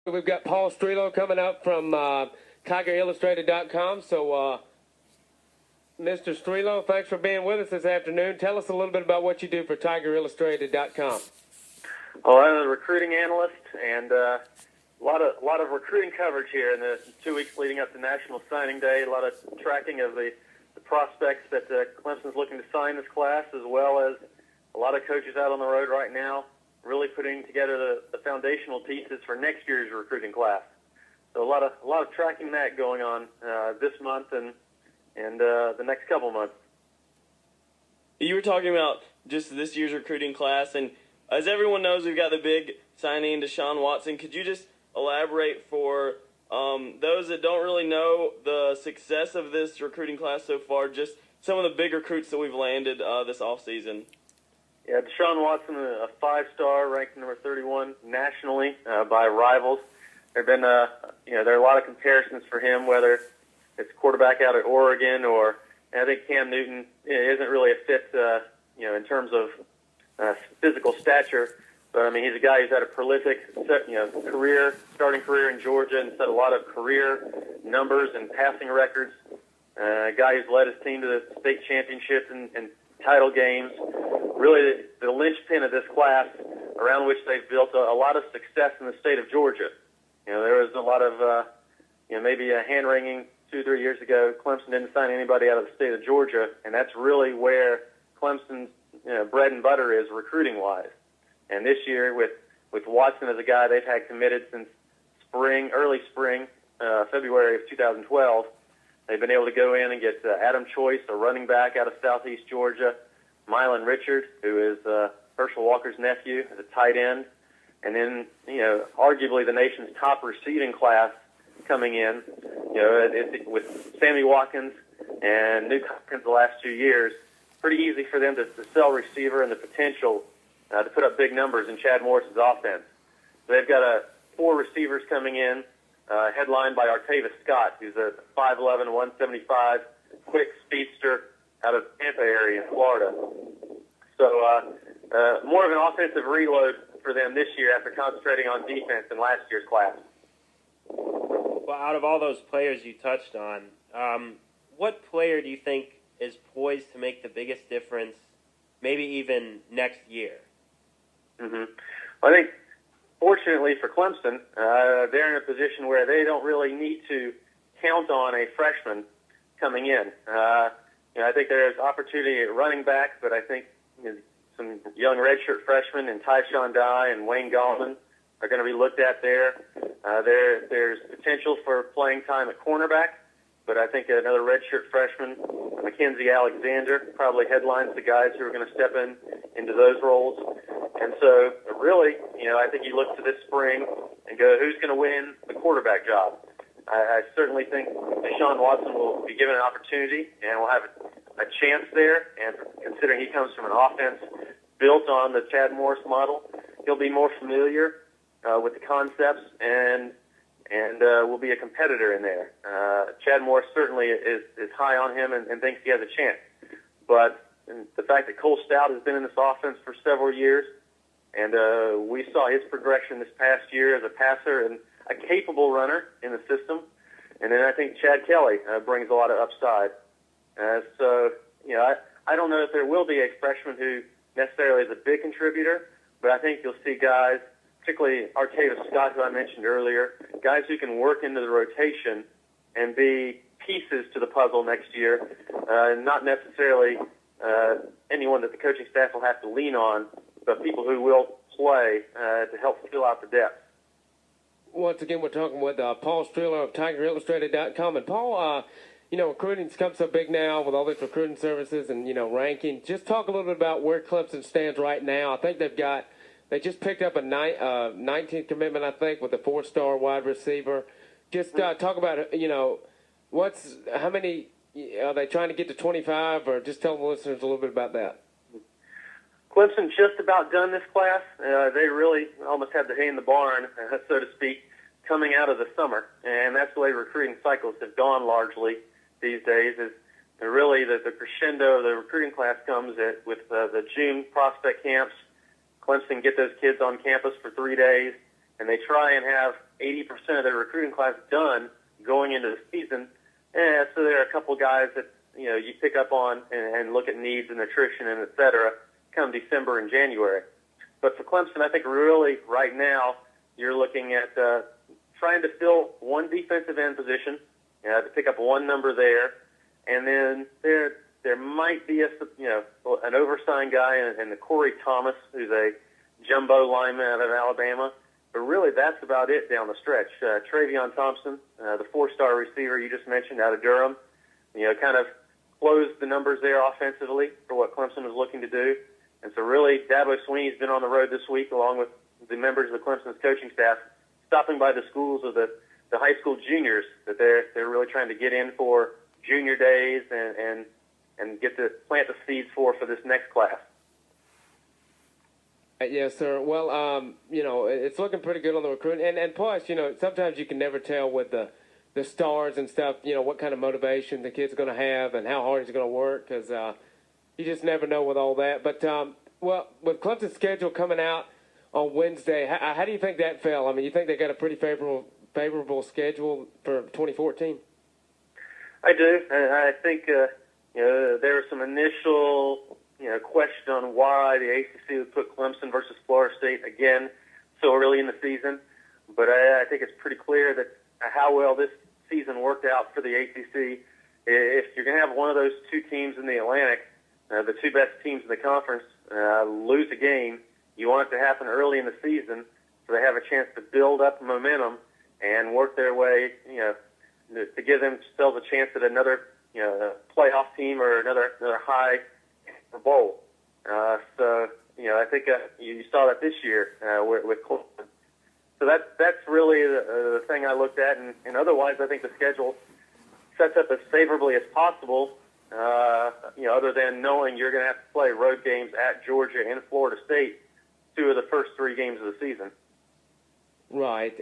We've got Paul Strelow coming up from TigerIllustrated.com. So, Mr. Strelow, thanks for being with us this afternoon. Tell us a little bit about what you do for TigerIllustrated.com. Well, I'm a recruiting analyst, and a lot of recruiting coverage here in the 2 weeks leading up to National Signing Day. A lot of tracking of the prospects that Clemson's looking to sign this class, as well as a lot of coaches out on the road right now, really putting together the foundational pieces for next year's recruiting class. So a lot of tracking that going on this month and the next couple months. You were talking about just this year's recruiting class, and as everyone knows, we've got the big signing Deshaun Watson. Could you just elaborate for those that don't really know the success of this recruiting class so far, just some of the big recruits that we've landed this offseason? Yeah, Deshaun Watson, a 5-star, ranked number 31 nationally by Rivals. There have been, there are a lot of comparisons for him, whether it's quarterback out at Oregon or I think Cam Newton isn't really a fit, in terms of physical stature. But I mean, he's a guy who's had a prolific, starting career in Georgia and set a lot of career numbers and passing records. A guy who's led his team to the state championships and title games. Really, the linchpin of this class around which they've built a lot of success in the state of Georgia. There was a lot of, maybe a hand-wringing 2 or 3 years ago. Clemson didn't sign anybody out of the state of Georgia, and that's really where Clemson's bread and butter is recruiting-wise. And this year, with Watson as a guy they've had committed since early spring, February of 2012, they've been able to go in and get Adam Choice, a running back out of southeast Georgia, Mylan Richard, who is Herschel Walker's nephew, as a tight end, and then, arguably the nation's top receiving class coming in, with Sammy Watkins and Nuke Hopkins the last 2 years. Pretty easy for them to sell receiver and the potential to put up big numbers in Chad Morris's offense. So they've got 4 receivers coming in, headlined by Artavis Scott, who's a 5'11", 175, quick speedster out of Tampa area in Florida. So more of an offensive reload for them this year after concentrating on defense in last year's class. Well, out of all those players you touched on, what player do you think is poised to make the biggest difference, maybe even next year? Mm-hmm. I think, fortunately for Clemson, they're in a position where they don't really need to count on a freshman coming in. I think there's opportunity at running back, but I think some young redshirt freshmen in Tyshawn Dye and Wayne Gallman are going to be looked at there. There's potential for playing time at cornerback, but I think another redshirt freshman, Mackenzie Alexander, probably headlines the guys who are going to step into those roles. And so, really, I think you look to this spring and go, who's going to win the quarterback job? I certainly think Deshaun Watson will be given an opportunity and will have a chance there. And considering he comes from an offense built on the Chad Morris model, he'll be more familiar with the concepts and will be a competitor in there. Chad Morris certainly is high on him and thinks he has a chance. But the fact that Cole Stout has been in this offense for several years, and we saw his progression this past year as a passer and a capable runner in the system. And then I think Chad Kelly brings a lot of upside. So, I don't know if there will be a freshman who necessarily is a big contributor, but I think you'll see guys, particularly Artavis Scott, who I mentioned earlier, guys who can work into the rotation and be pieces to the puzzle next year, not necessarily anyone that the coaching staff will have to lean on, but people who will play to help fill out the depth. Once again, we're talking with Paul Strelow of TigerIllustrated.com. And Paul, recruiting's come so big now with all these recruiting services and, ranking. Just talk a little bit about where Clemson stands right now. I think they just picked up a 19th commitment, I think, with a 4-star wide receiver. Just talk about, how many, are they trying to get to 25, or just tell the listeners a little bit about that? Clemson just about done this class. They really almost had the hay in the barn, so to speak, coming out of the summer. And that's the way recruiting cycles have gone largely these days, is really the crescendo of the recruiting class comes with the June prospect camps. Clemson get those kids on campus for 3 days, and they try and have 80% of their recruiting class done going into the season. And so there are a couple guys that, you pick up on and look at needs and nutrition and et cetera come December and January. But for Clemson, I think really right now you're looking at trying to fill one defensive end position, to pick up one number there, and then there might be an oversigned guy in the Corey Thomas, who's a jumbo lineman out of Alabama. But really, that's about it down the stretch. Travion Thompson, the 4-star receiver you just mentioned out of Durham, kind of closed the numbers there offensively for what Clemson was looking to do. And so really, Dabo Swinney's been on the road this week along with the members of the Clemson's coaching staff, stopping by the schools of the high school juniors that they're really trying to get in for junior days and get to plant the seeds for this next class. Yes, sir. Well, it's looking pretty good on the recruiting. And plus, sometimes you can never tell with the stars and stuff, what kind of motivation the kid's going to have and how hard he's going to work, because you just never know with all that. But, with Clemson's schedule coming out on Wednesday, how do you think that fell? I mean, you think they got a pretty favorable schedule for 2014? I do. I think, there was some initial question on why the ACC would put Clemson versus Florida State again so early in the season. But I think it's pretty clear that how well this season worked out for the ACC. If you're going to have one of those two teams in the Atlantic, the two best teams in the conference, lose a game, you want it to happen early in the season so they have a chance to build up momentum and work their way, to give themselves a chance at another, playoff team or another high bowl. I think you saw that this year with Clemson. So that's really the thing I looked at, and otherwise I think the schedule sets up as favorably as possible. Other than knowing you're going to have to play road games at Georgia and Florida State, 2 of the first 3 games of the season. Right,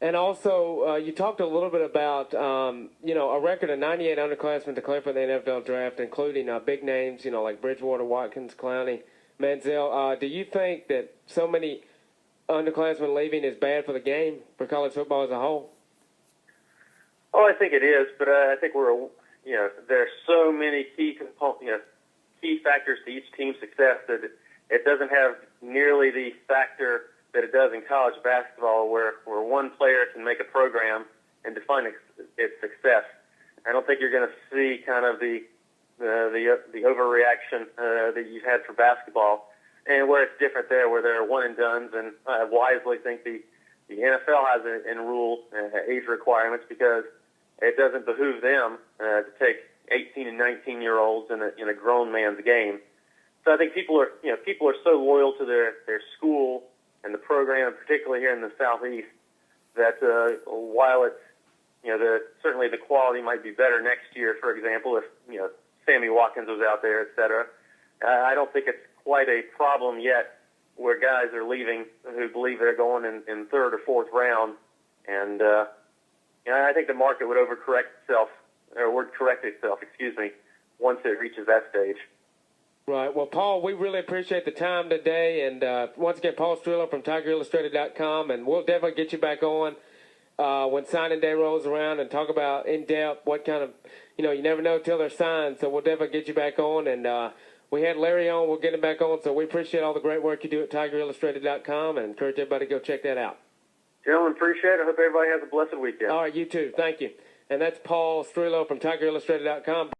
and also you talked a little bit about a record of 98 underclassmen declared for the NFL draft, including big names, like Bridgewater, Watkins, Clowney, Manziel. Do you think that so many underclassmen leaving is bad for the game, for college football as a whole? Oh, I think it is, but I think there's so many key components, key factors to each team's success that it doesn't have nearly the factor that it does in college basketball, where one player can make a program and define its success. I don't think you're going to see kind of the overreaction that you've had for basketball, and where it's different there, where there are one and dones. And I wisely think the NFL has in rule age requirements because it doesn't behoove them to take 18 and 19-year-olds in a grown man's game. So I think people are so loyal to their school and the program, particularly here in the Southeast, that while it's certainly the quality might be better next year, for example, if Sammy Watkins was out there, et cetera. I don't think it's quite a problem yet where guys are leaving who believe they're going in 3rd or 4th round, and I think the market would correct itself, once it reaches that stage. Right. Well, Paul, we really appreciate the time today. And once again, Paul Strelow from TigerIllustrated.com. And we'll definitely get you back on when signing day rolls around and talk about in-depth what kind of, you never know till they're signed. So we'll definitely get you back on. And we had Larry on. We'll get him back on. So we appreciate all the great work you do at TigerIllustrated.com and encourage everybody to go check that out. Gentlemen, appreciate it. I hope everybody has a blessed weekend. All right, you too. Thank you. And that's Paul Strelow from TigerIllustrated.com.